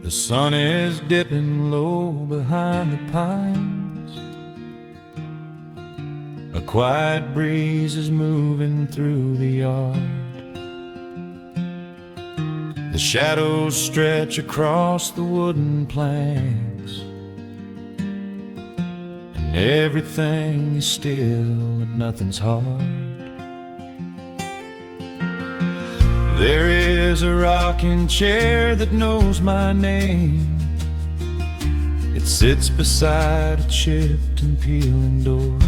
The sun is dipping low behind the pines. A quiet breeze is moving through the yard. The shadows stretch across the wooden planks, and everything is still and nothing's hard. There is a rocking chair that knows my name. It sits beside a chipped and peeling door.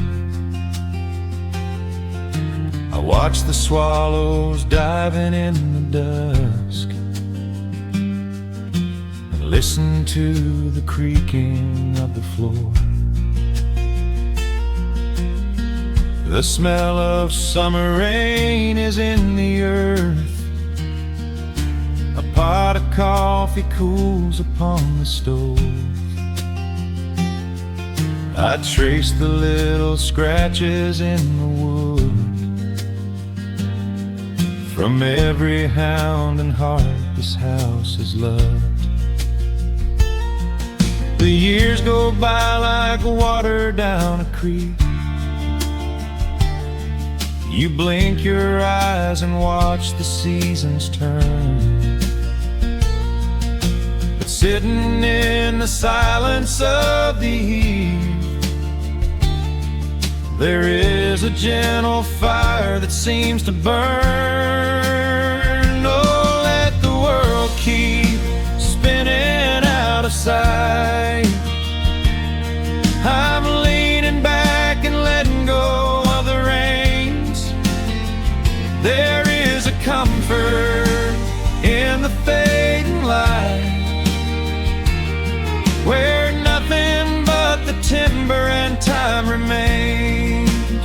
I watch the swallows diving in the dusk, and listen to the creaking of the floor. The smell of summer rain is in the earth. A pot of coffee cools upon the stove. I trace the little scratches in the wood from every hound and heart this house has loved. The years go by like water down a creek. You blink your eyes and watch the seasons turn. Sitting in the silence of the eve, there is a gentle fire that seems to burn. Oh, let the world keep spinning out of sight. I'm leaning back and letting go of the reins. There is a comfort in the fading light, where nothing but the timber and time remains.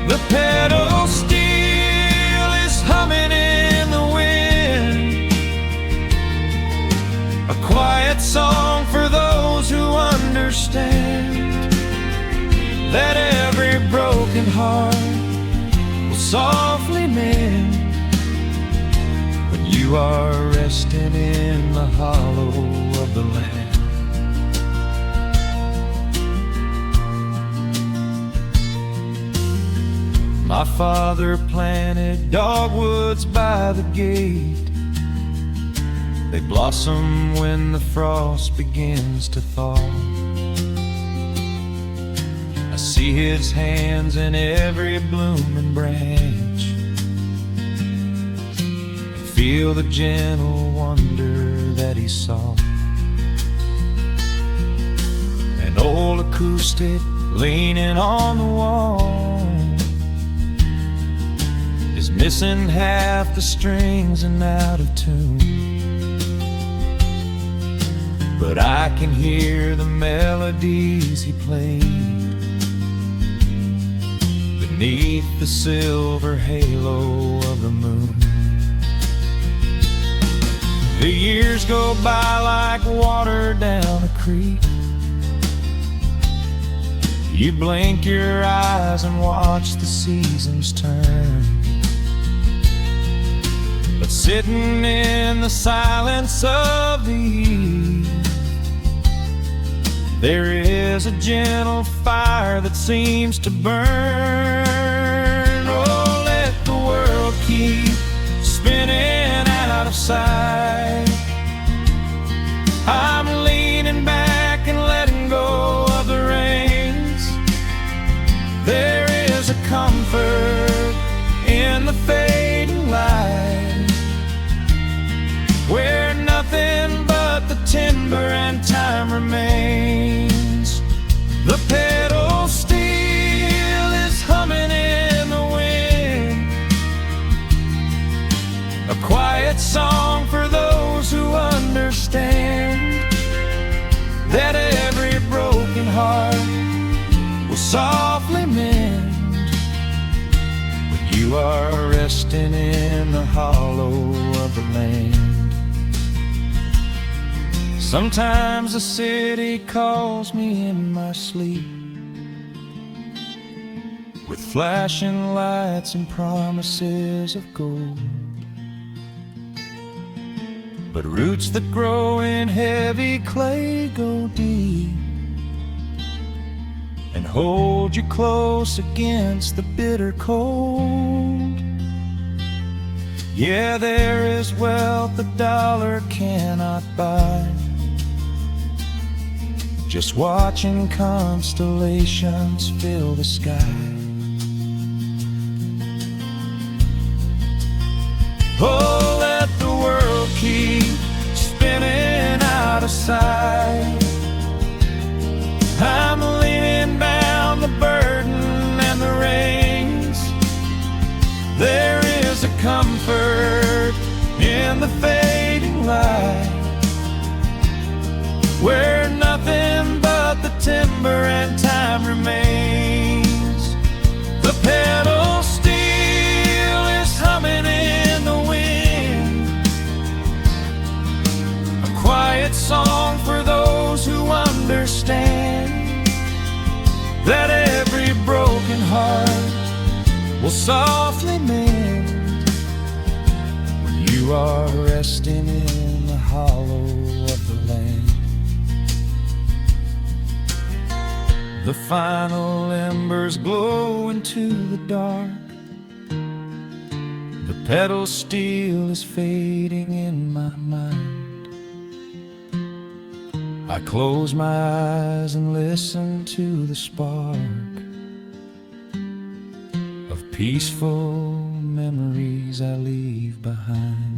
The pedal steel is humming in the wind, a quiet song for those who understand that every broken heart will softly mend when you are resting in the hollow of the land. My father planted dogwoods by the gate. They blossom when the frost begins to thaw. I see his hands in every blooming branch, and feel the gentle wonder that he saw. An old acoustic leaning on the wall is missing half the strings and out of tune, but I can hear the melodies he played beneath the silver halo of the moon. The years go by like water down a creek. You blink your eyes and watch the seasons turn. But sitting in the silence of the eve, there is a gentle fire that seems to burn. Oh, let the world keep spinning out of sight. I'm leaning back and letting go of the reins. There is a comfort in the fading light, where nothing but the timber and time remains. The pedal steel is humming in the wind, a quiet song for those who understand that every broken heart will softly mend when you are resting in the hollow of the land. Sometimes the city calls me in my sleep, with flashing lights and promises of gold. but roots that grow in heavy clay go deep and hold you close against the bitter cold. Yeah, there is wealth a dollar cannot buy, just watching constellations fill the sky. Oh, let the world keep spinning out of sight. I'm leaning down the burden and the reins. There is a comfort in the fading light, where nothing but the timber and time remains. The pedal steel is humming in the wind, a quiet song for those who understand that every broken heart will softly mend when you are resting in the hollow of the land. The final embers glow into the dark. The pedal steel is fading in my mind. I close my eyes and listen to the spark of peaceful memories I leave behind.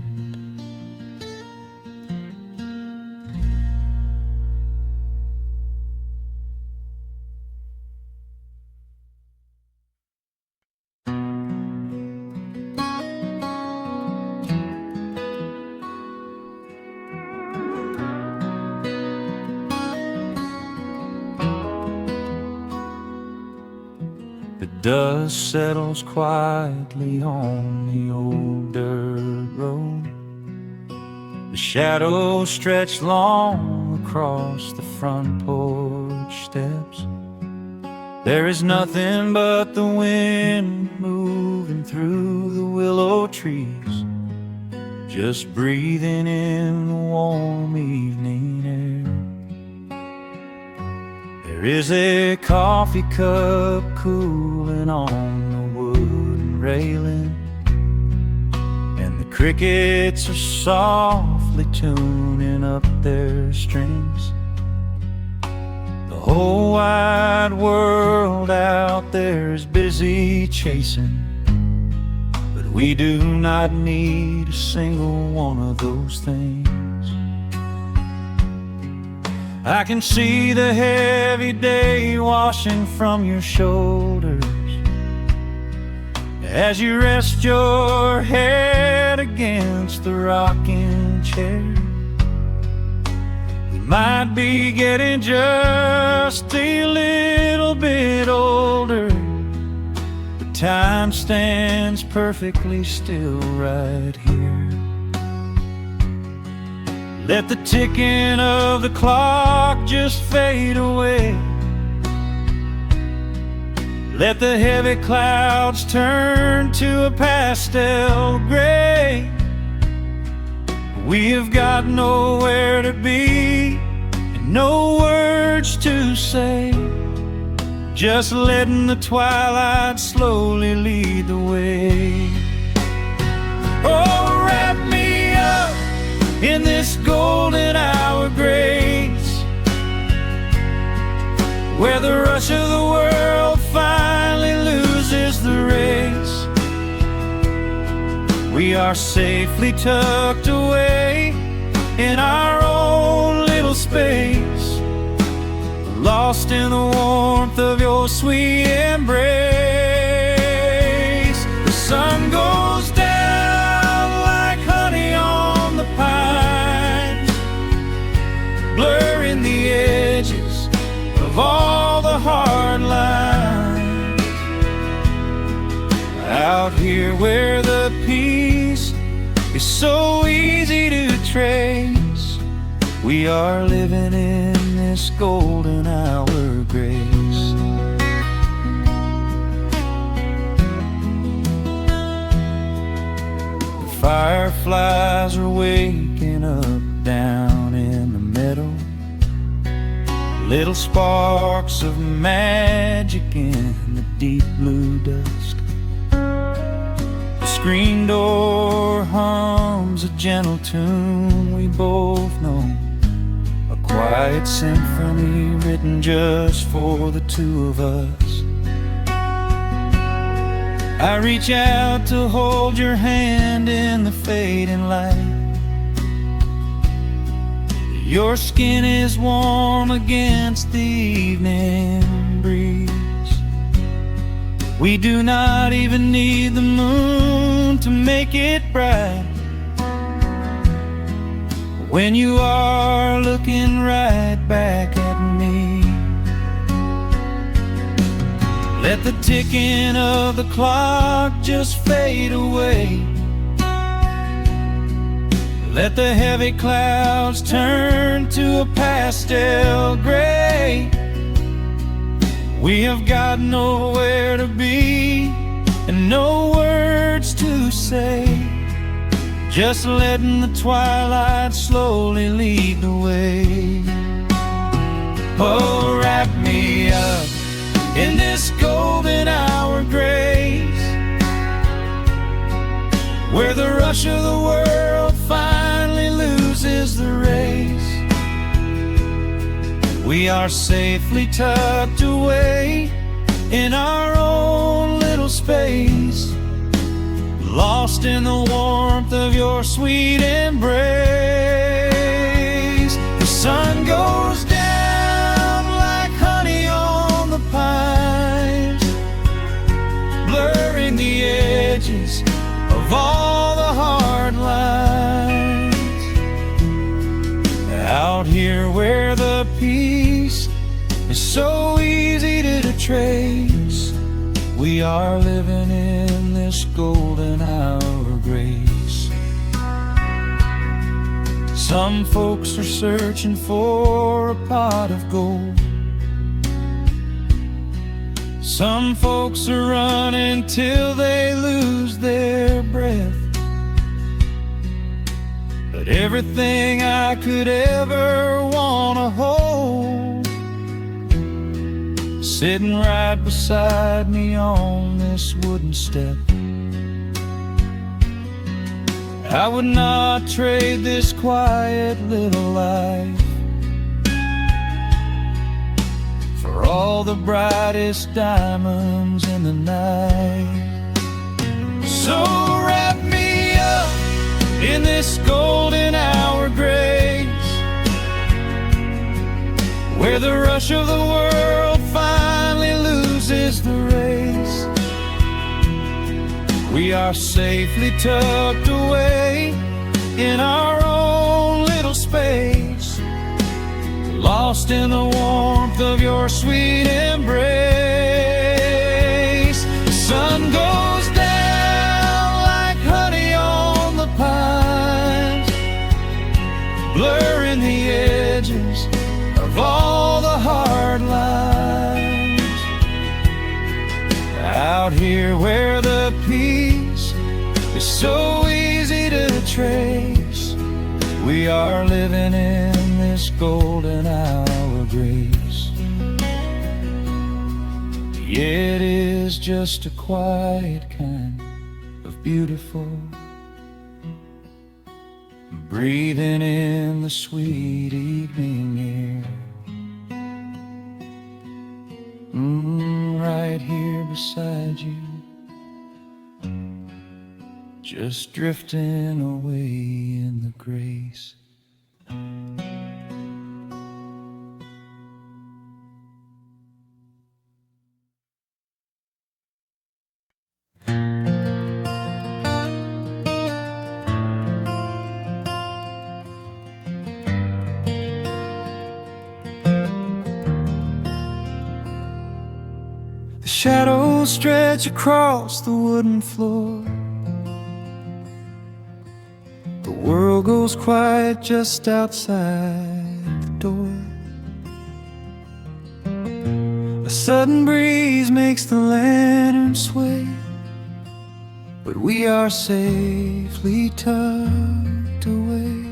The dust settles quietly on the old dirt road. The shadows stretch long across the front porch steps. There is nothing but the wind moving through the willow trees, just breathing in the warm evening air. There is a coffee cup cooling on the wooden railing, and the crickets are softly tuning up their strings. The whole wide world out there is busy chasing, but we do not need a single one of those things. I can see the heavy day washing from your shoulders as you rest your head against the rocking chair. We might be getting just a little bit older, but time stands perfectly still right here. Let the ticking of the clock just fade away. Let the heavy clouds turn to a pastel gray. We have got nowhere to be and no words to say, just letting the twilight slowly lead the way. Oh, wrap me up in this golden hour grace, where the rush of the world finally loses the race. We are safely tucked away in our own little space, lost in the warmth of your sweet embrace. The sun goes down like honey on the pines, blurring the edges of all the hard lines. Out here where the peace is so easy to trace, we are living in this golden hour grace. The fire fireflies are waking up down in the meadow. Little sparks of magic in the deep blue dusk. The screen door hums a gentle tune we both know, a quiet symphony written just for the two of us. I reach out to hold your hand in the fading light. Your skin is warm against the evening breeze. We do not even need the moon to make it bright, when you are looking right back at me. Let the ticking of the clock just fade away. Let the heavy clouds turn to a pastel gray. We have got nowhere to be and no words to say, just letting the twilight slowly lead the way. Oh, wrap me up in this golden hour grace, where the rush of the world finally loses the race. We are safely tucked away in our own little space, lost in the warmth of your sweet embrace. The sun goes down like honey on the pines, blurring the edges of all the hard lines. Out here where the peace is so easy to trace, we are living in this golden hour grace. Some folks are searching for a pot of gold. Some folks are running till they lose their breath. But everything I could ever wanna hold, sitting right beside me on this wooden step. I would not trade this quiet little life for all the brightest diamonds in the night. So wrap me up in this golden hour grace, where the rush of the world finally loses the race. We are safely tucked away in our own little space, lost in the warmth of your sweet embrace. The sun goes down like honey on the pines, blurring the edges of all the hard lines. Out here where the peace is so easy to trace, we are living in this golden hour grace. It is just a quiet kind of beautiful, breathing in the sweet evening air. Right here beside you, just drifting away in the grace. The shadows stretch across the wooden floor. The world goes quiet just outside the door. A sudden breeze makes the lantern sway. but we are safely tucked away.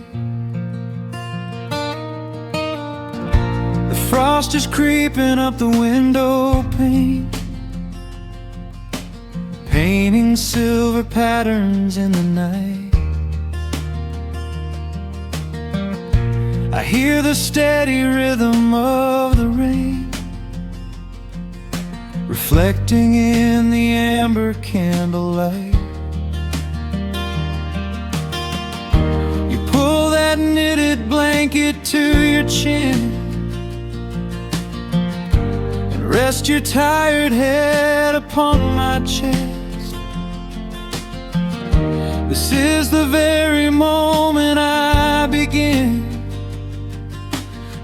The frost is creeping up the window pane, painting silver patterns in the night. I hear the steady rhythm of the rain, reflecting in the amber candlelight. You pull that knitted blanket to your chin and rest your tired head upon my chest. This is the very moment I begin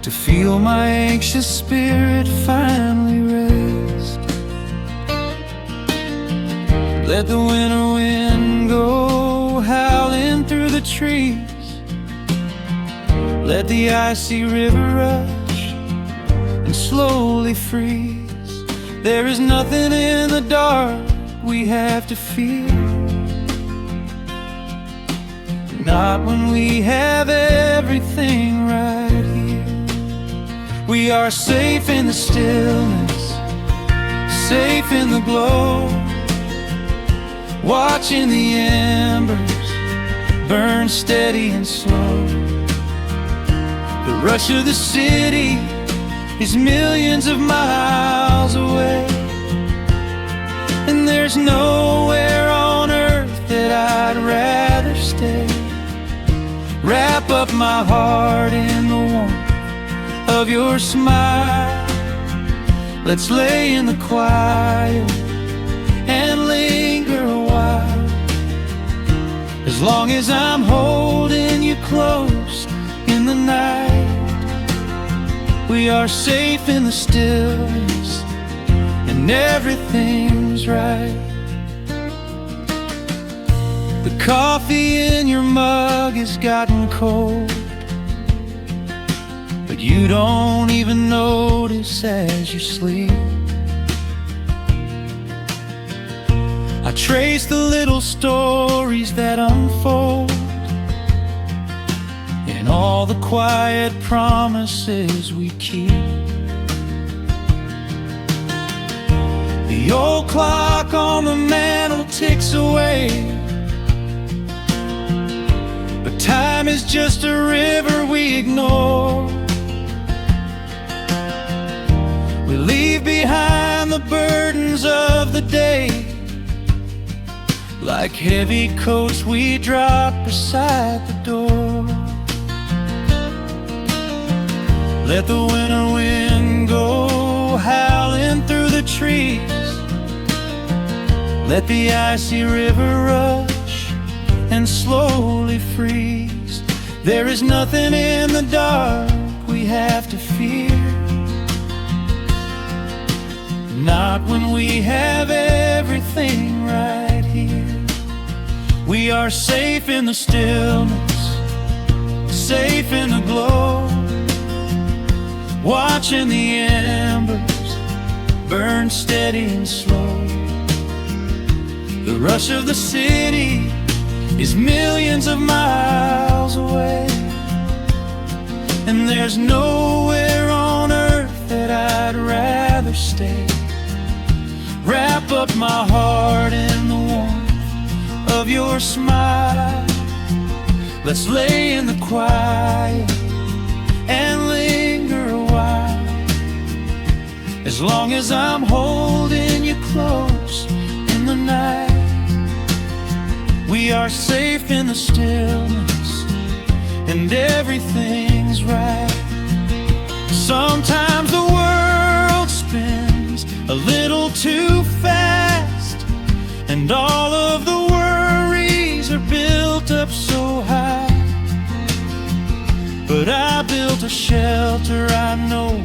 to feel my anxious spirit finally rest. Let the winter wind go howling through the trees. Let the icy river rush and slowly freeze. There is nothing in the dark we have to fear, not when we have everything right here. We are safe in the stillness, safe in the glow, watching the embers burn steady and slow. The rush of the city is millions of miles away, and there's nowhere on earth that I'd rather stay. Wrap up my heart in the warmth of your smile. Let's lay in the quiet and linger a while. As long as I'm holding you close in the night, we are safe in the stillness and everything's right. The coffee in your mug has gotten cold, but you don't even notice as you sleep. I trace the little stories that unfold in all the quiet promises we keep. The old clock on the mantle ticks away, but time is just a river we ignore. We leave behind the burdens of the day, like heavy coats we drop beside the door. Let the winter wind go howling through the trees. Let the icy river rush and slowly freeze. There is nothing in the dark we have to fear, not when we have everything right here. We are safe in the stillness, safe in the glow, watching the embers burn steady and slow. The rush of the city is millions of miles away, and there's nowhere on earth that I'd rather stay. Wrap up my heart in the warmth of your smile. Let's lay in the quiet and linger a while. As long as I'm holding you close in the night, we are safe in the stillness and everything's right. Sometimes the world spins a little too fast, and all of the worries are built up so high. But I built a shelter I know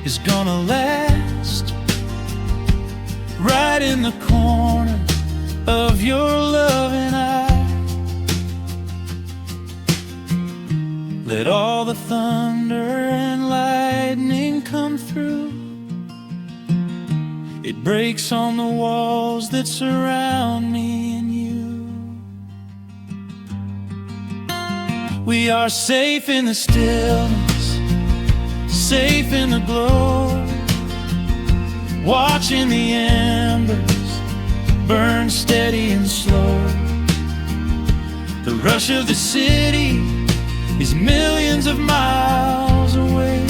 is gonna last, right in the corner of your loving eye. Let all the thunder and lightning come through. It breaks on the walls that surround me and you. We are safe in the stillness, safe in the glow, watching the embers burn steady and slow. The rush of the city is millions of miles away,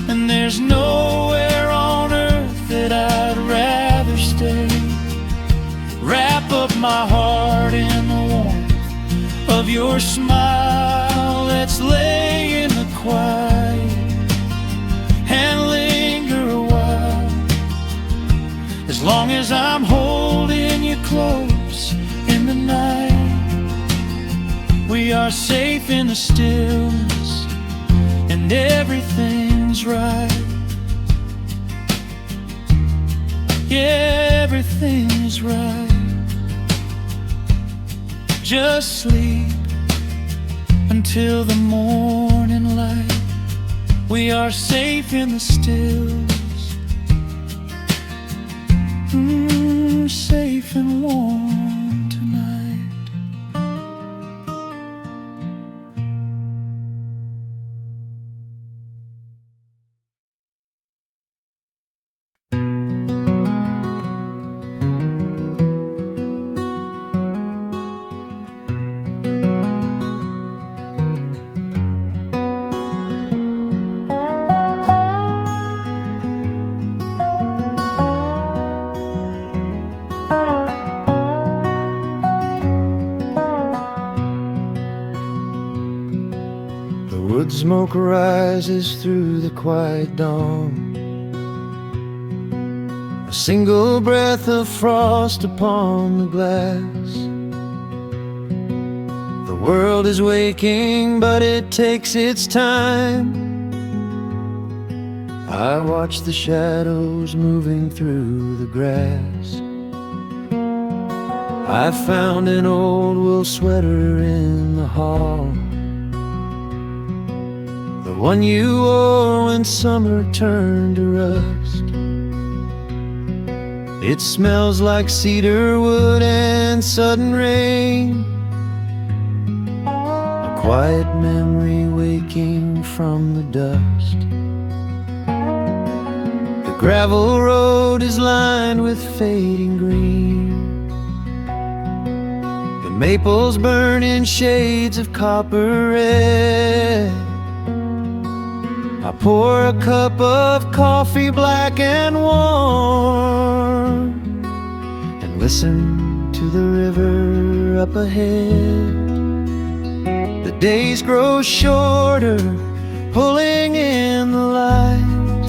and there's nowhere on earth that I'd rather stay. Wrap up my heart in the warmth of your smile. Let's lay in the quiet and linger a while. As long as I'm holding you close in the night, we are safe in the stillness, and everything's right. Yeah, everything's right. Just sleep until the morning light. We are safe in the stillness, safe and warm tonight. Wood smoke rises through the quiet dawn, a single breath of frost upon the glass. The world is waking, but it takes its time. I watch the shadows moving through the grass. I found an old wool sweater in the hall, the one you wore when summer turned to rust. It smells like cedar wood and sudden rain, a quiet memory waking from the dust. The gravel road is lined with fading green, the maples burn in shades of copper red. I pour a cup of coffee black and warm, and listen to the river up ahead. The days grow shorter, pulling in the light.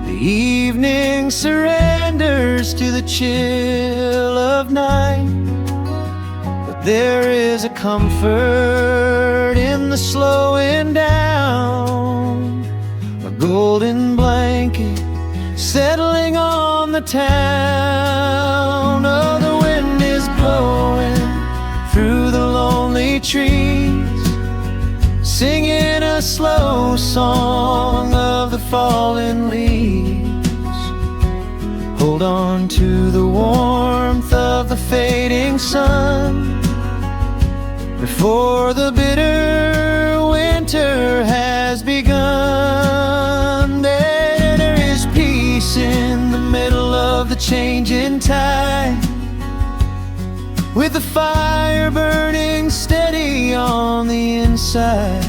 The evening surrenders to the chill of night. But there is a comfort in the slowing down, a golden blanket settling on the town. Oh, the wind is blowing through the lonely trees, singing a slow song of the fallen leaves. Hold on to the warmth of the fading sun before the bitter winter has begun. There is peace in the middle of the changing tide, with the fire burning steady on the inside.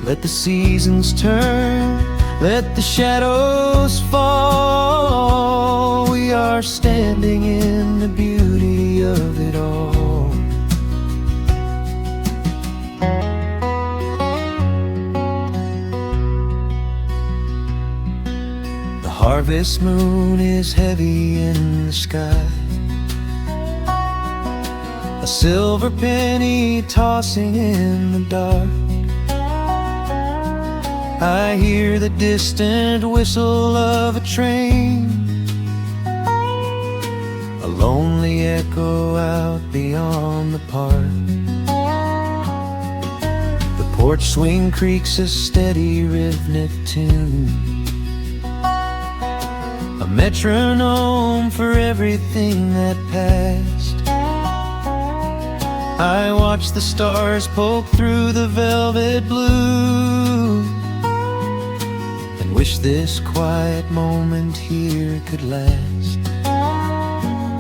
Let the seasons turn, let the shadows fall. We are standing in the beauty of it all. The harvest moon is heavy in the sky, a silver penny tossing in the dark. I hear the distant whistle of a train, a lonely echo out beyond the park. The porch swing creaks a steady rhythmic tune, a metronome for everything that passed. I watch the stars poke through the velvet blue and wish this quiet moment here could last.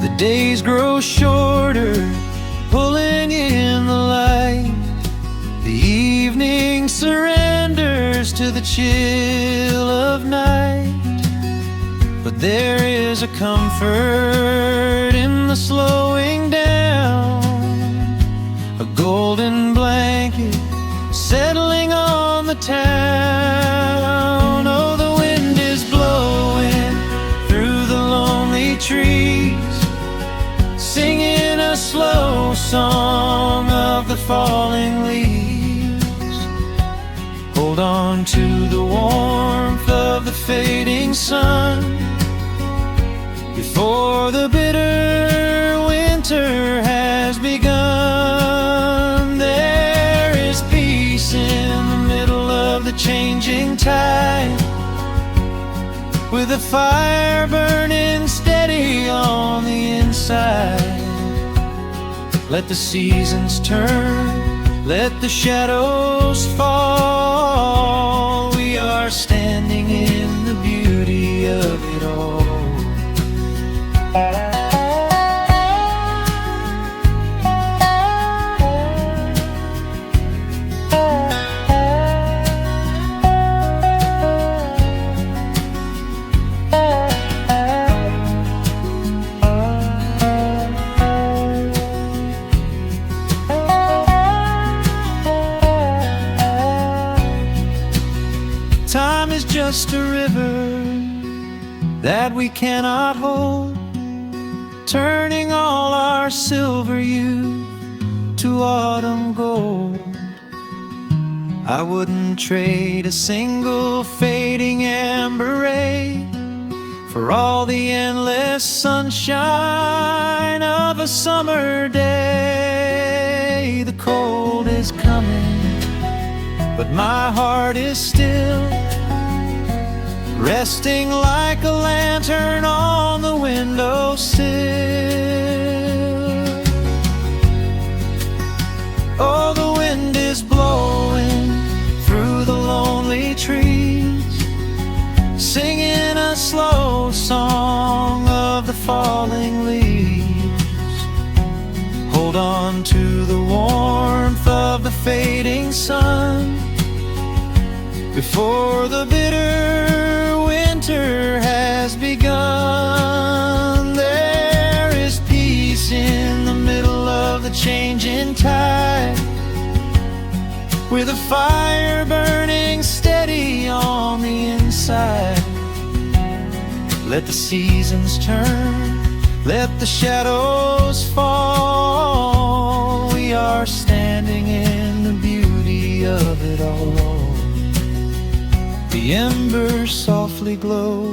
The days grow shorter, pulling in the light. The evening surrenders to the chill of night. But there is a comfort in the slowing down, a golden blanket settling on the town. Oh, the wind is blowing through the lonely trees, singing a slow song of the falling leaves. Hold on to the warmth of the fading sun before the bitter winter has begun. There is peace in the middle of the changing tide, with a fire burning steady on the inside. Let the seasons turn, let the shadows fall. We are standing in the beauty of it all. Time is just a river that we cannot hold, turning all our silver youth to autumn gold. I wouldn't trade a single fading amber ray for all the endless sunshine of a summer day. The cold is coming, but my heart is still resting like a lantern on the windowsill. Oh, the wind is blowing through the lonely trees, singing a slow song of the falling leaves. Hold on to the warmth of the fading sun before the bitter winter has begun. There is peace in the middle of the changing tide, with a fire burning steady on the inside. Let the seasons turn, let the shadows fall. We are standing in the beauty of it all. The embers softly glow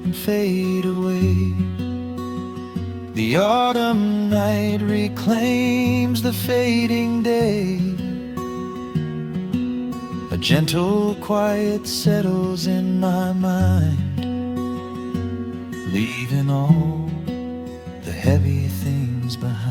and fade away. The autumn night reclaims the fading day. A gentle quiet settles in my mind, leaving all the heavy things behind.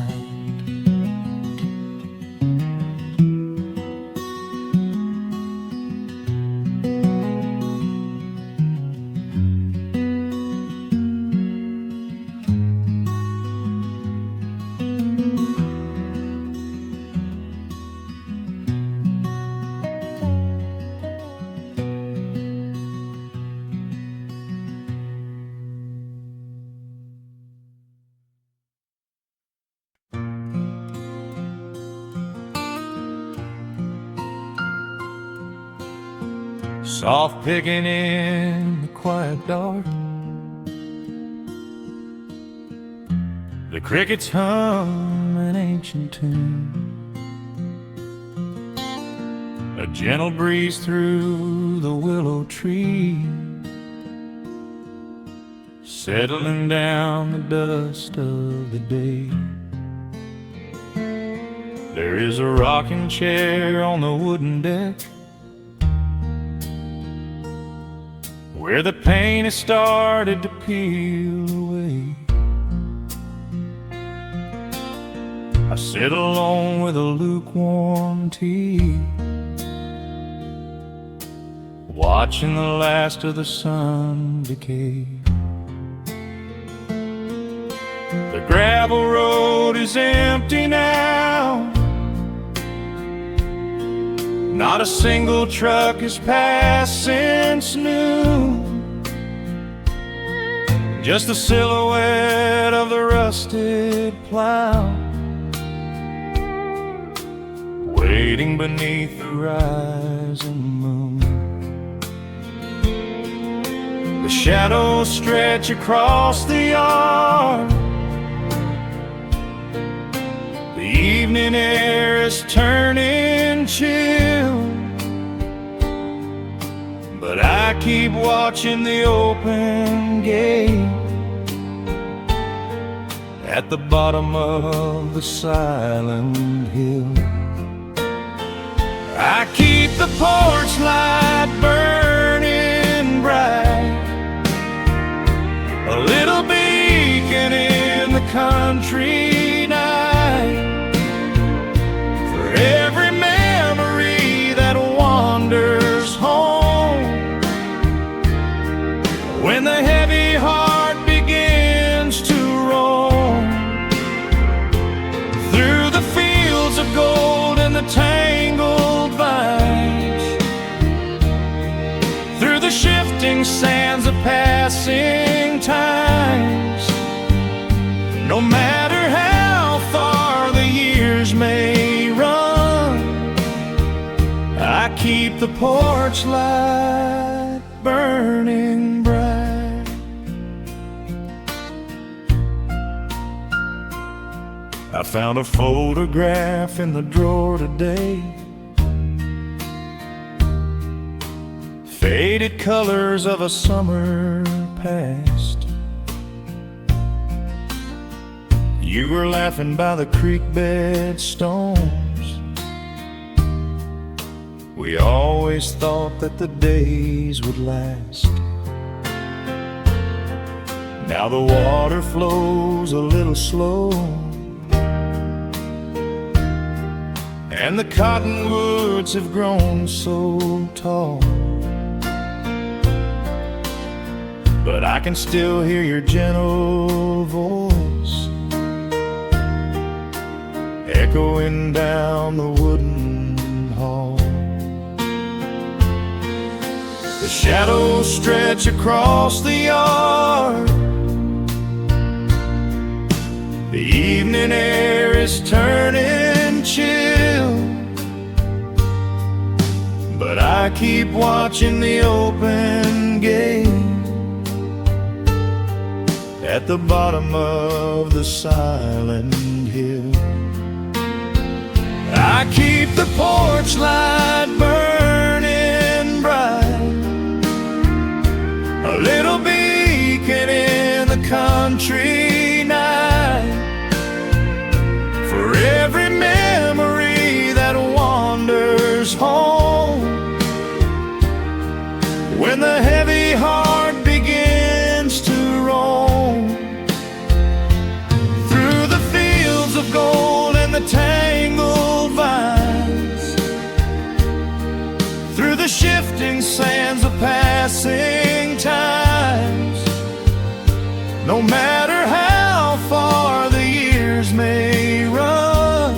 Soft picking in the quiet dark, the crickets hum an ancient tune. A gentle breeze through the willow tree, settling down the dust of the day. There is a rocking chair on the wooden deck, where the paint has started to peel away. I sit alone with a lukewarm tea, watching the last of the sun decay. The gravel road is empty now, not a single truck is passed since noon. Just the silhouette of the rusted plow, waiting beneath the rising moon. The shadows stretch across the yard, the evening air is turning chill, but I keep watching the open gate at the bottom of the silent hill. I keep the porch light burning bright, a little beacon in the country night, for every memory that wanders home. When the heavy heart begins to roam through the fields of gold and the tangled vines, through the shifting sands of passing times, no matter how far the years may run, I keep the porch light burning bright. I found a photograph in the drawer today, faded colors of a summer past. You were laughing by the creek bed stones. We always thought that the days would last. Now the water flows a little slow, and the cottonwoods have grown so tall, but I can still hear your gentle voice echoing down the wooden hall. The shadows stretch across the yard, the evening air is turning chill, but I keep watching the open gate at the bottom of the silent hill. I keep the porch light burning bright, a little beacon in the country night, for every memory that wanders home. When the heavy heart begins to roam through the fields of gold and the tangled vines, through the shifting sands of passing times, no matter how far the years may run,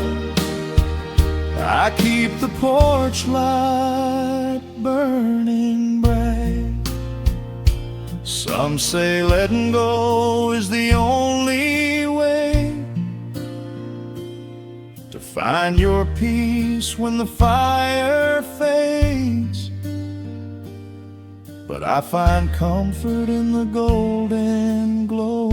I keep the porch light burning bright. Some say letting go is the only way to find your peace when the fire fades, but I find comfort in the golden glow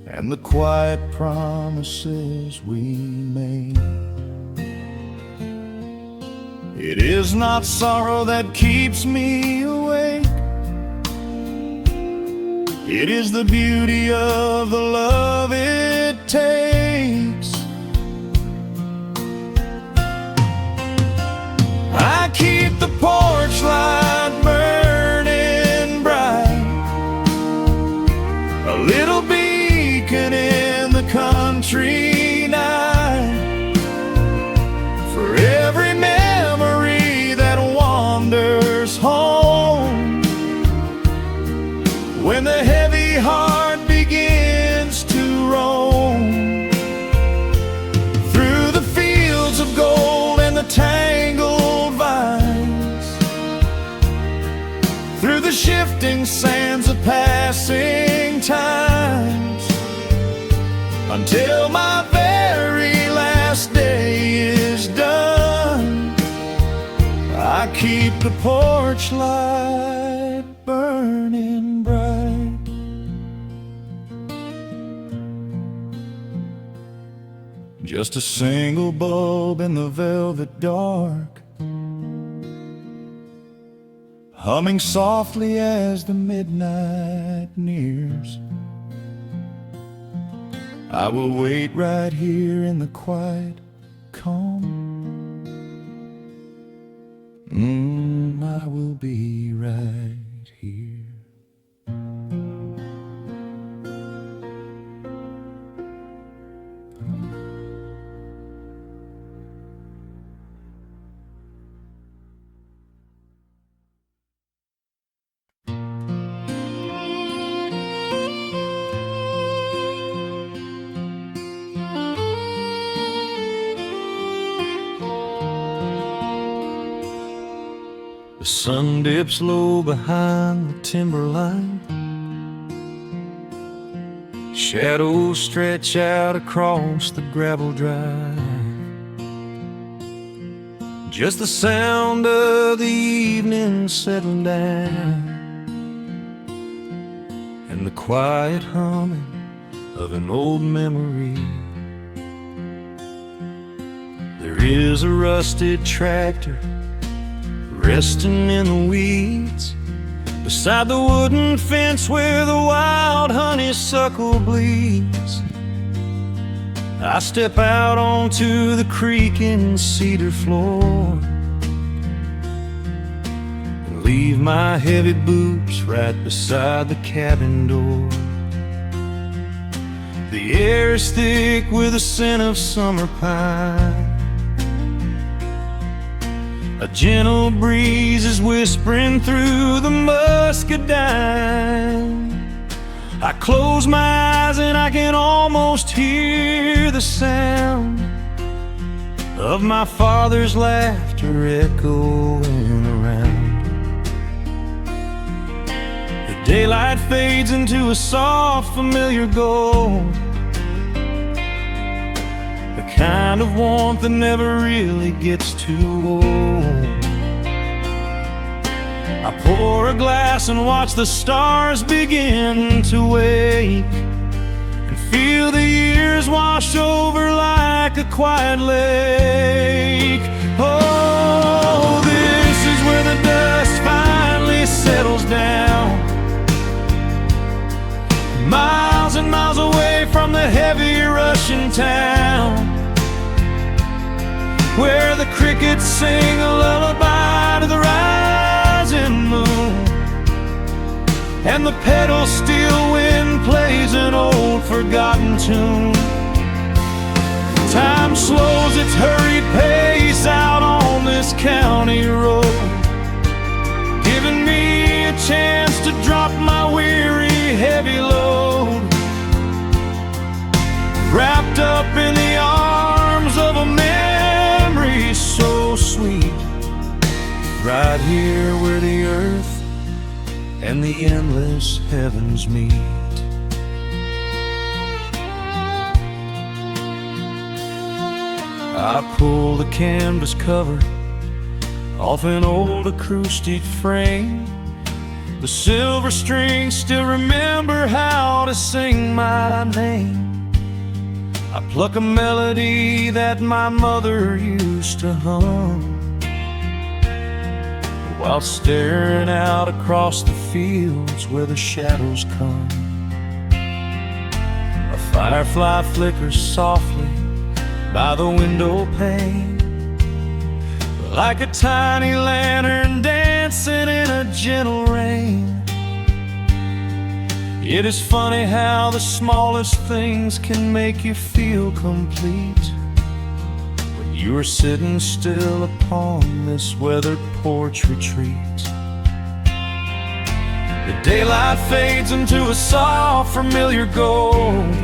and the quiet promises we made. It is not sorrow that keeps me awake, it is the beauty of the love it takes. I keep the porch light burning bright, a little beacon in the country until my very last day is done. I keep the porch light burning bright. Just a single bulb in the velvet dark, humming softly as the midnight nears. I will wait right here in the quiet calm. I will be right here. The sun dips low behind the timberline. Shadows stretch out across the gravel drive. Just the sound of the evening settling down, and the quiet humming of an old memory. There is a rusted tractor resting in the weeds beside the wooden fence where the wild honeysuckle bleeds. I step out onto the creaking cedar floor and leave my heavy boots right beside the cabin door. The air is thick with the scent of summer pine. A gentle breeze is whispering through the muscadine. I close my eyes and I can almost hear the sound of my father's laughter echoing around. The daylight fades into a soft, familiar gold, the kind of warmth that never really gets too old. I pour a glass and watch the stars begin to wake, and feel the years wash over like a quiet lake. Oh, this is where the dust finally settles down, miles and miles away from the heavy Russian town, where the crickets sing a lullaby to the rising moon, and the pedal steel wind plays an old forgotten tune. Time slows its hurried pace out on this county road, giving me a chance to drop my weary heavy load, wrapped up in the arms of a memory so sweet, right here where the earth and the endless heavens meet. I pull the canvas cover off an old acoustic frame. The silver strings still remember how to sing my name. I pluck a melody that my mother used to hum while staring out across the fields where the shadows come. A firefly flickers softly by the window pane, like a tiny lantern dancing in a gentle rain. It is funny how the smallest things can make you feel complete when you are sitting still upon this weathered porch retreat. The daylight fades into a soft, familiar gold,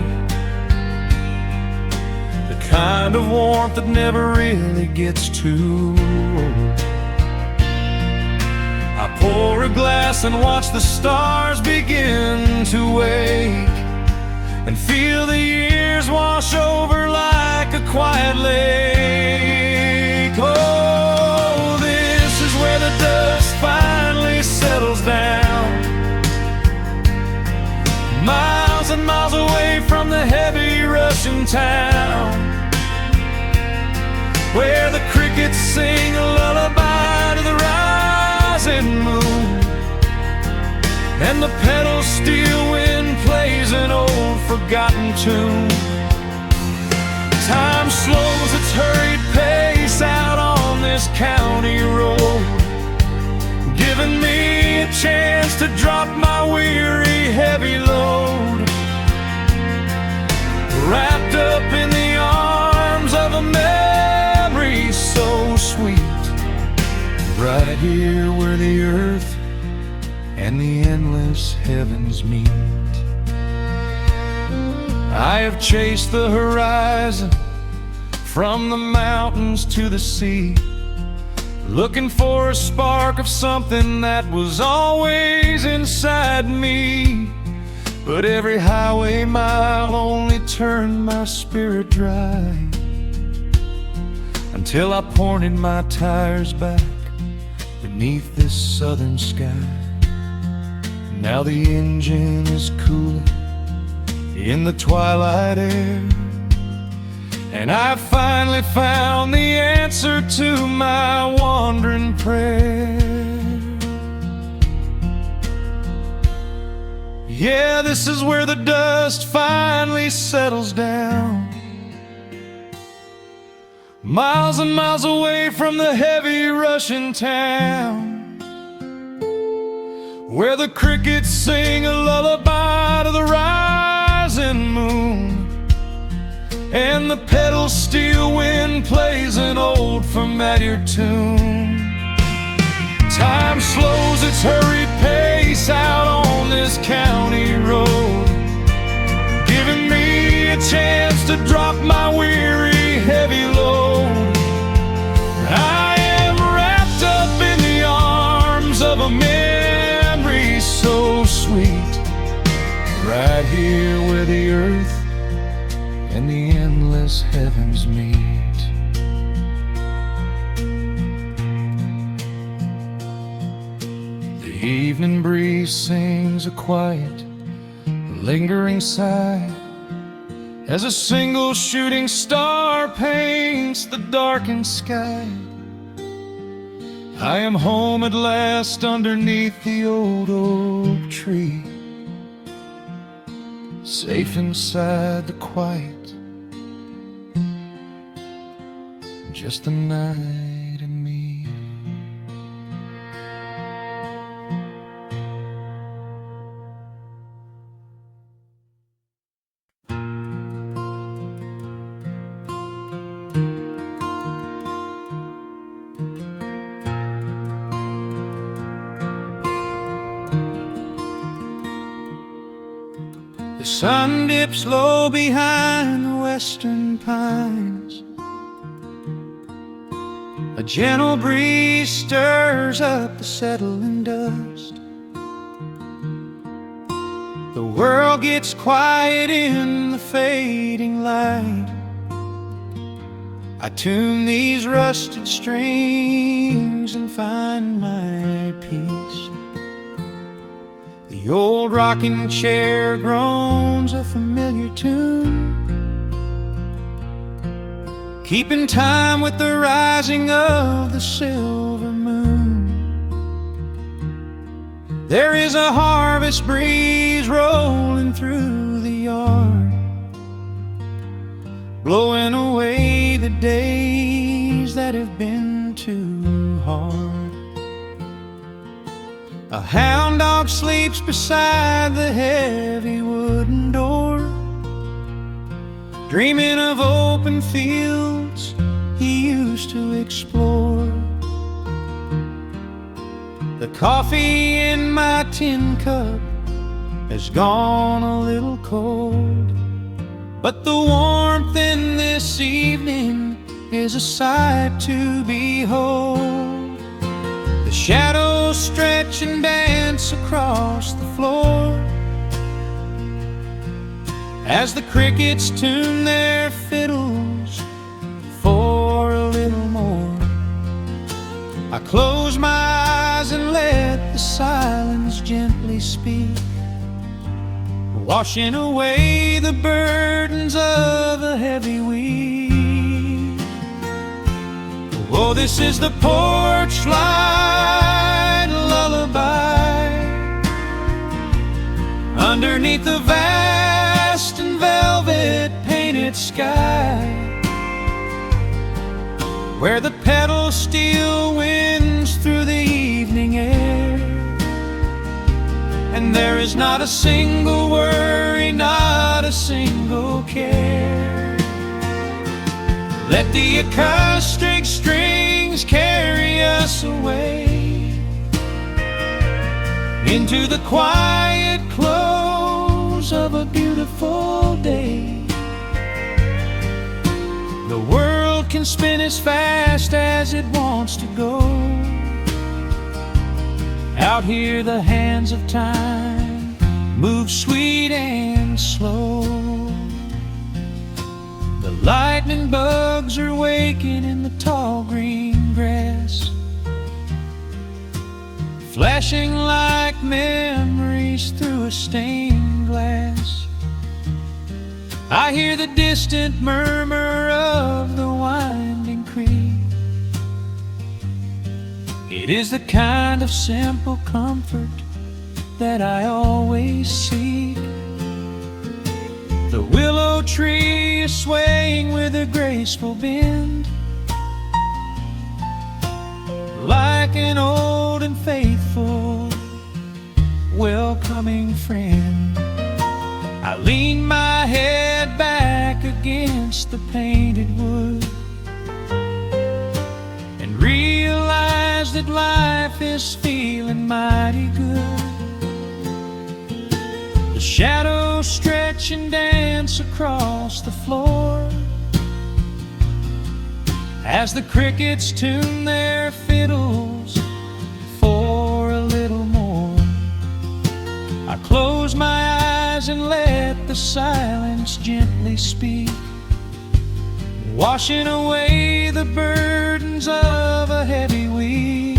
the kind of warmth that never really gets too old. I pour a glass and watch the stars begin to wake, and feel the years wash over like a quiet lake. Oh, this is where the dust finally settles down, miles and miles away from the heavy Russian town, where the crickets sing a lullaby to the rising moon, and the pedal steel wind plays an old forgotten tune. Time slows its hurried pace out on this county road, giving me a chance to drop my weary heavy load, wrapped up in the arms of a memory so sweet, right here where the earth and the endless heavens meet. I have chased the horizon from the mountains to the sea, looking for a spark of something that was always inside me. But every highway mile only turned my spirit dry, until I pointed my tires back beneath this southern sky. Now the engine is cooling in the twilight air, and I've finally found the answer to my wandering prayer. Yeah, this is where the dust finally settles down, miles and miles away from the heavy Russian town, where the crickets sing a lullaby to the rising moon, and the pedal steel wind plays an old familiar tune. Time slows its hurried pace out on this county road, giving me a chance to drop my weary heavy load. I am wrapped up in the arms of a memory so sweet, right here where the earth and the endless heavens meet. The evening breeze sings a quiet, lingering sigh, as a single shooting star paints the darkened sky. I am home at last underneath the old oak tree, safe inside the quiet, just the night and me. The sun dips low behind the western pines, a gentle breeze stirs up the settling dust. The world gets quiet in the fading light. I tune these rusted strings and find my peace. The old rocking chair groans a familiar tune, keeping time with the rising of the silver moon. There is a harvest breeze rolling through the yard, blowing away the days that have been too hard. A hound dog sleeps beside the heavy wooden door, dreaming of open fields he used to explore. The coffee in my tin cup has gone a little cold, but the warmth in this evening is a sight to behold. The shadows stretch and dance across the floor, as the crickets tune their fiddles for a little more. I close my eyes and let the silence gently speak, washing away the burdens of a heavy week. Oh, this is the porch light lullaby underneath the vast and velvet painted sky, where the pedal steel winds through the evening air, and there is not a single worry, not a single care. Let the acoustic strings carry us away into the quiet close of a beautiful day. The world can spin as fast as it wants to go. Out here the hands of time move sweet and slow. The lightning bugs are waking in the tall green grass, flashing like memories through a stained glass. I hear the distant murmur of the winding creek. It is the kind of simple comfort that I always seek. The willow tree is swaying with a graceful bend, like an old and faithful welcoming friend. I lean my head back against the painted wood and realize that life is feeling mighty good. The shadows stretch and dance across the floor as the crickets tune their fiddles for a little more. I close my eyes and let the silence gently speak, washing away the burdens of a heavy week.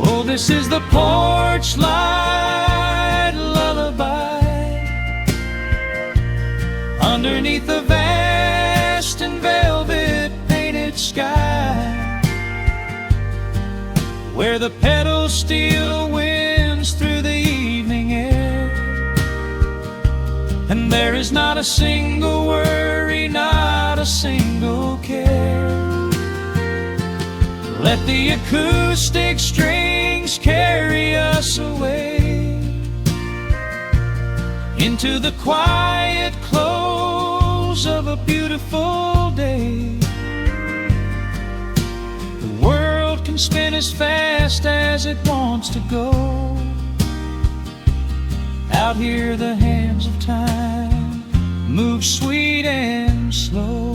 Oh, this is the porch light lullaby underneath the vast and velvet painted sky, where the pedal steel winds through the evening air, and there is not a single worry, not a single care. Let the acoustic strings carry us away into the quiet close of a beautiful day. The world can spin as fast as it wants to go. Out here the hands of time move sweet and slow.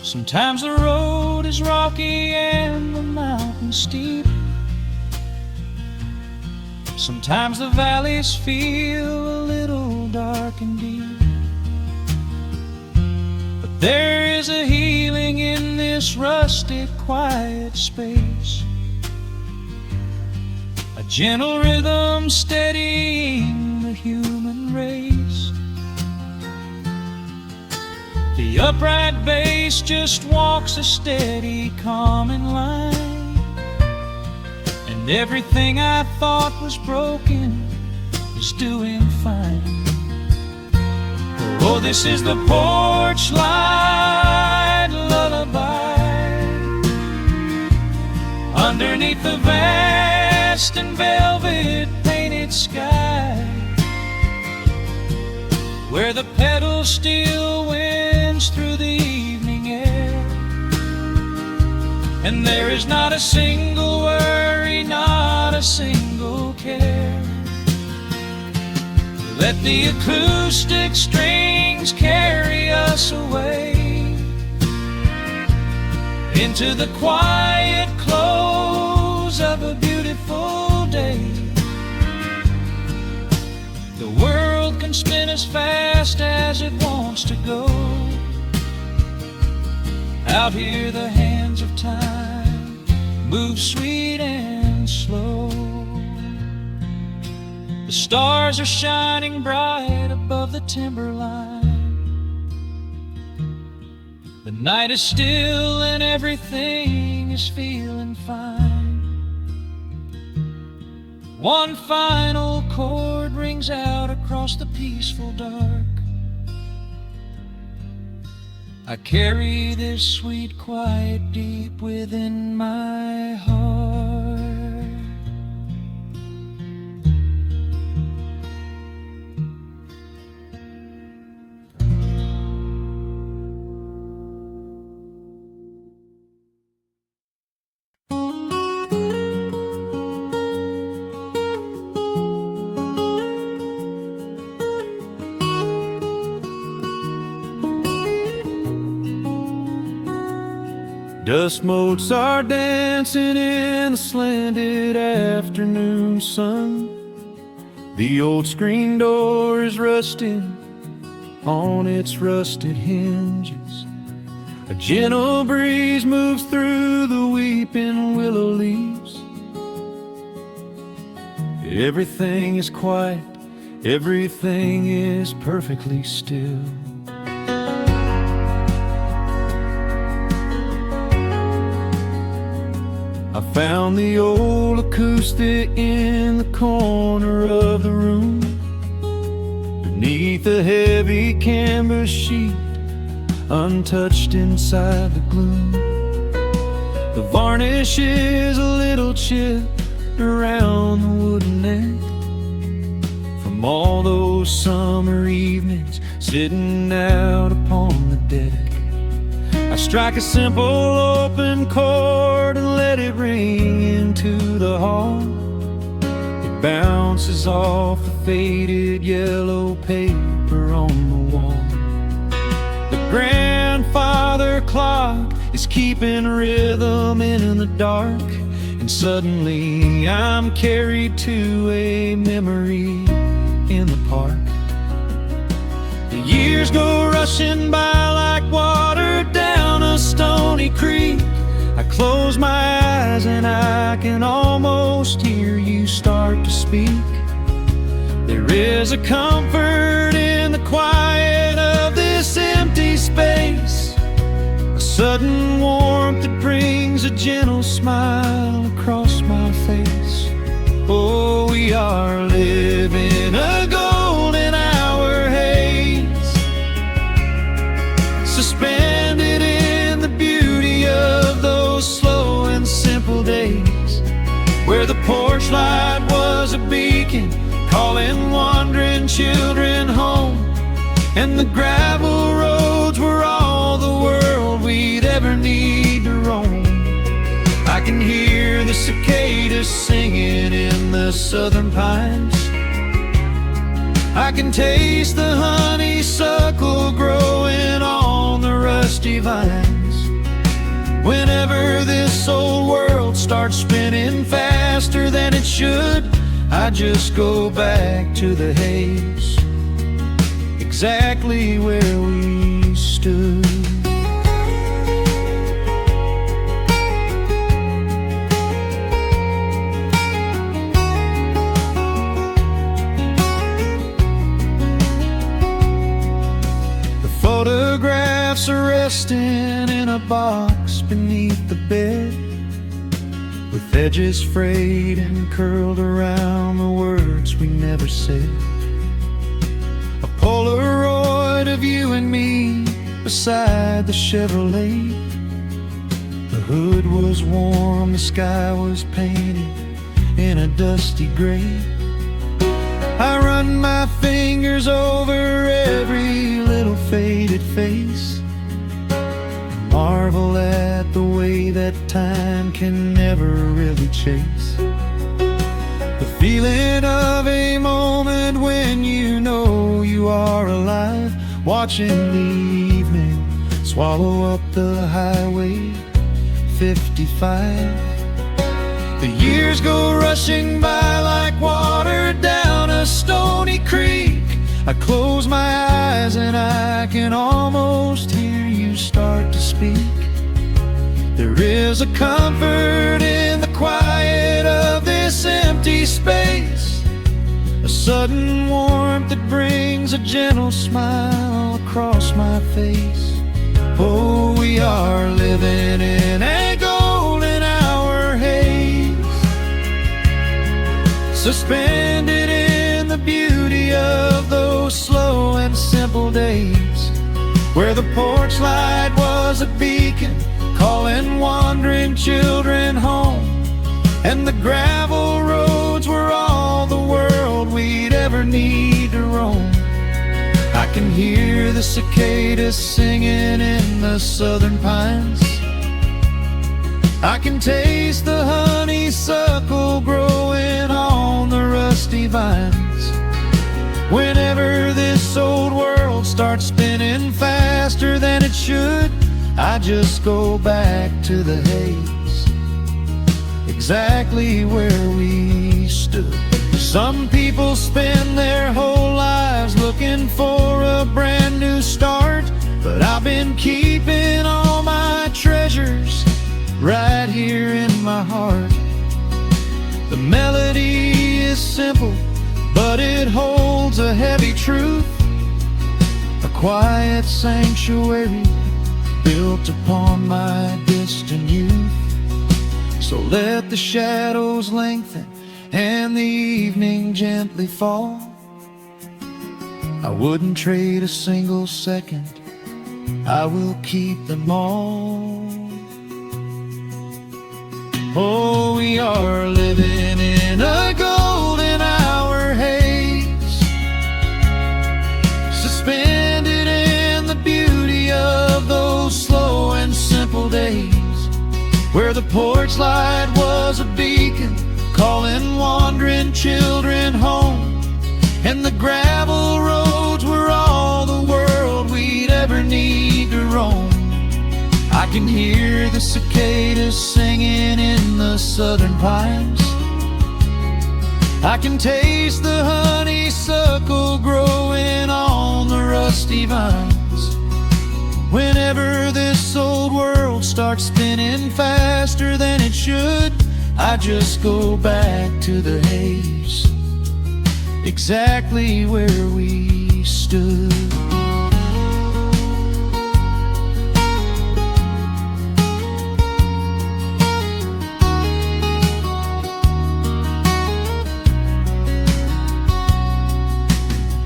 Sometimes the road is rocky and the mountain steep. Sometimes the valleys feel a little dark and deep. But there is a healing in this rustic, quiet space, a gentle rhythm steadying the human race. The upright bass just walks a steady, calming line, and everything I thought was broken is doing fine. Oh, this is the porch light lullaby underneath the vast and velvet painted sky, where the pedal steel winds through the evening air, and there is not a single worry, not a single care. Let the acoustic string wings carry us away into the quiet close of a beautiful day. The world can spin as fast as it wants to go. Out here the hands of time move sweet and slow. The stars are shining bright above the timberline. The night is still and everything is feeling fine. One final chord rings out across the peaceful dark. I carry this sweet quiet deep within my heart. Dust motes are dancing in the slanted afternoon sun. The old screen door is rusting on its rusted hinges. A gentle breeze moves through the weeping willow leaves. Everything is quiet, everything is perfectly still. I found the old acoustic in the corner of the room, beneath a heavy canvas sheet, untouched inside the gloom. The varnish is a little chipped around the wooden neck, from all those summer evenings sitting out upon the deck. I strike a simple open chord and let it ring into the hall. It bounces off the faded yellow paper on the wall. The grandfather clock is keeping rhythm in the dark, and suddenly I'm carried to a memory in the park. The years go rushing by like water down a stony creek. I close my eyes and I can almost hear you start to speak. There is a comfort in the quiet of this empty space, a sudden warmth that brings a gentle smile across my face. Oh, we are living a golden hour haze, suspended in the beauty of those slow and simple days, where the porch light was a beacon calling wandering children home, and the gravel roads were all the world we'd ever need to roam. I can hear the cicadas singing in the southern pines. I can taste the honeysuckle growing on the rusty vines. Whenever this old world starts spinning faster than it should, I just go back to the haze, exactly where we stood. Photographs are resting in a box beneath the bed, with edges frayed and curled around the words we never said. A Polaroid of you and me beside the Chevrolet. The hood was warm, the sky was painted in a dusty gray. I run my fingers over every little faded face, marvel at the way that time can never really chase. The feeling of a moment when you know you are alive, watching the evening swallow up the highway 55. The years go rushing by like water down a stony creek. I close my eyes and I can almost hear you start to speak. There is a comfort in the quiet of this empty space, a sudden warmth that brings a gentle smile across my face. Oh, we are living in a golden hour haze, suspended in the beauty of those slow and simple days, where the porch light was a beacon calling wandering children home, and the gravel roads were all the world we'd ever need to roam. I can hear the cicadas singing in the southern pines. I can taste the honeysuckle growing on the rusty vines. Whenever this old world starts spinning faster than it should, I just go back to the haze, exactly where we stood. Some people spend their whole lives looking for a brand new start, but I've been keeping all my treasures right here in my heart. The melody is simple, but it holds a heavy truth, a quiet sanctuary built upon my distant youth. So let the shadows lengthen and the evening gently fall. I wouldn't trade a single second, I will keep them all. Oh, we are living in a golden hour haze, suspended in the beauty of those slow and simple days, where the porch light was a beacon calling wandering children home, and the gravel roads were all the world we'd ever need to roam. I can hear the cicadas singing in the southern pines. I can taste the honeysuckle growing on the rusty vines. Whenever this old world starts spinning faster than it should, I just go back to the haze, exactly where we stood.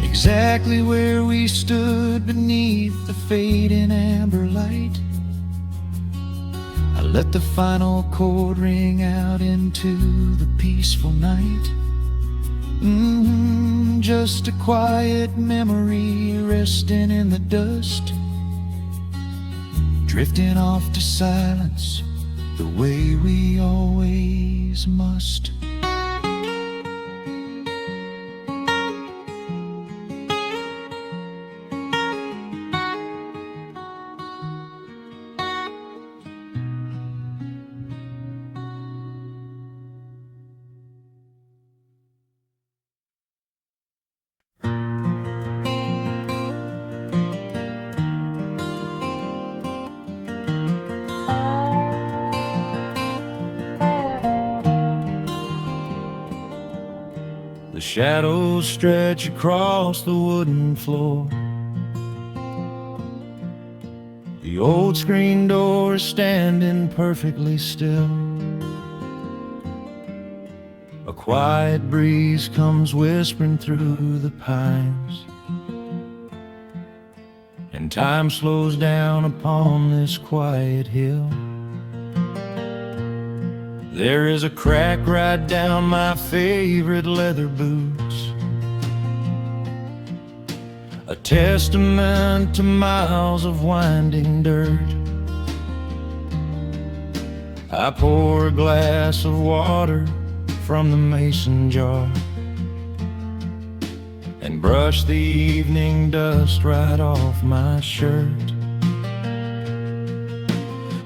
Exactly where we stood beneath the fading amber light. I let the final chord ring out into the peaceful night. Just a quiet memory resting in the dust, drifting off to silence the way we always must. The shadows stretch across the wooden floor. The old screen door is standing perfectly still. A quiet breeze comes whispering through the pines, and time slows down upon this quiet hill. There is a crack right down my favorite leather boots, a testament to miles of winding dirt. I pour a glass of water from the mason jar and brush the evening dust right off my shirt.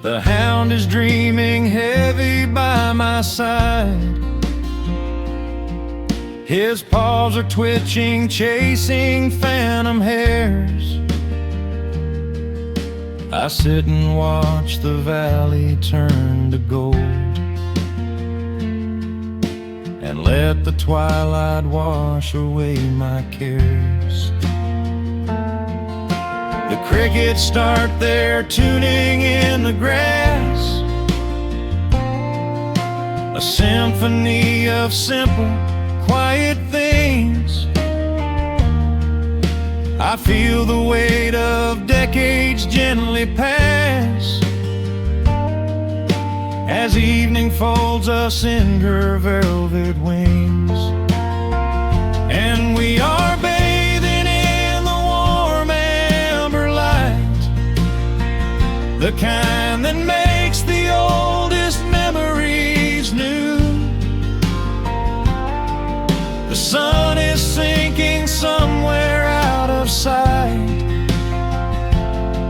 The hound is dreaming heavy by my side. His paws are twitching, chasing phantom hares. I sit and watch the valley turn to gold, and let the twilight wash away my cares. The crickets start their tuning in the grass, a symphony of simple, quiet things. I feel the weight of decades gently pass, as evening folds us in her velvet wings. And we are bathing in the warm amber light, the kind that makes the oldest memories new. The sun is sinking somewhere out of sight,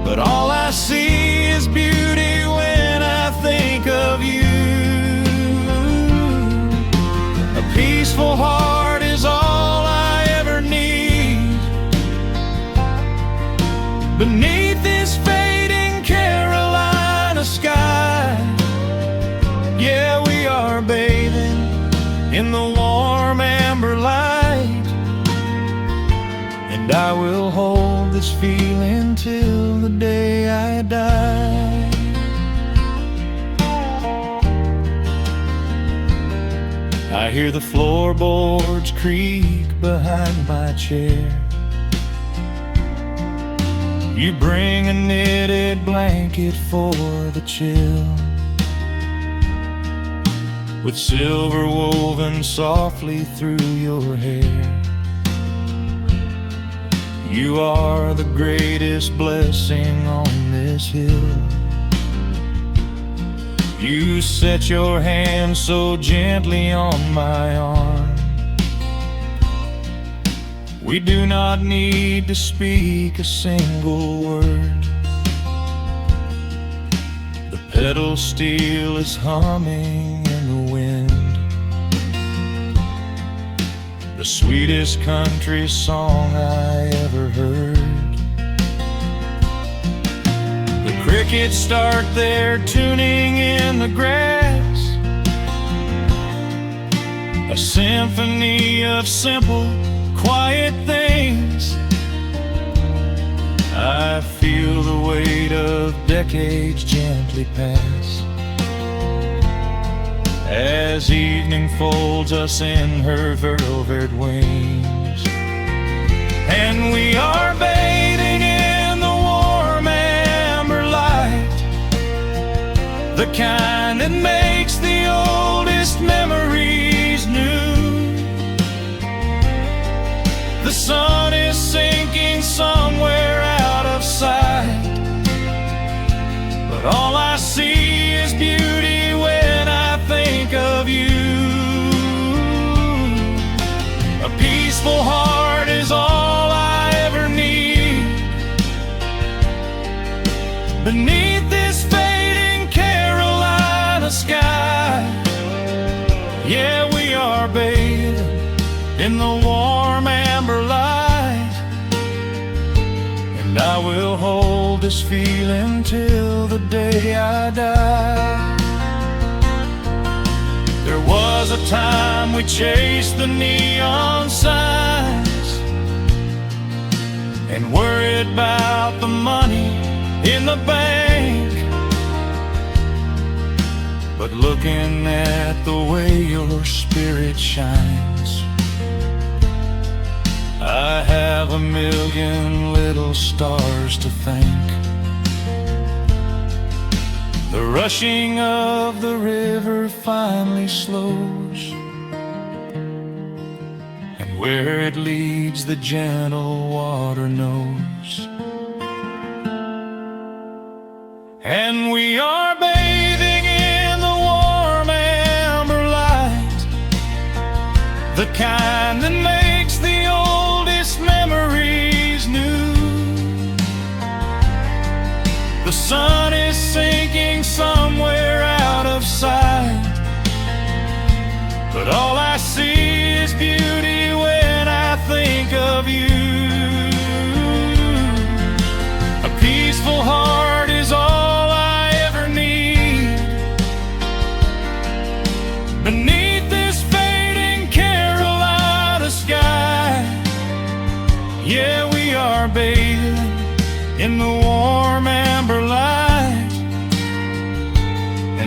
but all I see is beauty when I think of you. A peaceful heart is all I ever need. Beneath this fading Carolina sky, yeah, we are bathing in the warm amber light. And I will hold this feeling till the day I die. I hear the floorboards creak behind my chair. You bring a knitted blanket for the chill, with silver woven softly through your hair. You are the greatest blessing on this hill. You set your hand so gently on my arm. We do not need to speak a single word. The pedal steel is humming in the wind, the sweetest country song I ever heard. The crickets start their tuning in the grass, a symphony of simple, quiet things. I feel the weight of decades gently pass, as evening folds us in her velvet wings. And we are bathing in the warm amber light, the kind that makes the oldest memories new. The sun is sinking somewhere out of sight, but all I see is beauty when I think of you. A peaceful heart is all I ever need. Beneath this fading Carolina sky, yeah, we are bathing in the warm amber light. And I will hold this feeling till the day I die. There was a time we chased the neon signs and worried about the money in the bank. But looking at the way your spirit shines, I have a million little stars to thank. The rushing of the river finally slows, and where it leads the gentle water knows. And we are bathing in the warm amber light, the kind that makes the oldest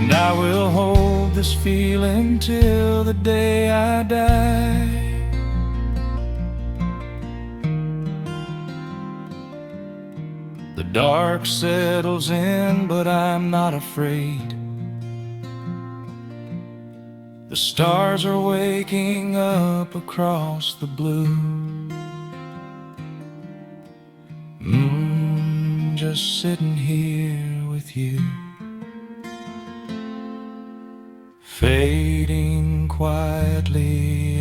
and I will hold this feeling till the day I die. The dark settles in, but I'm not afraid. The stars are waking up across the blue. Just sitting here with you, fading quietly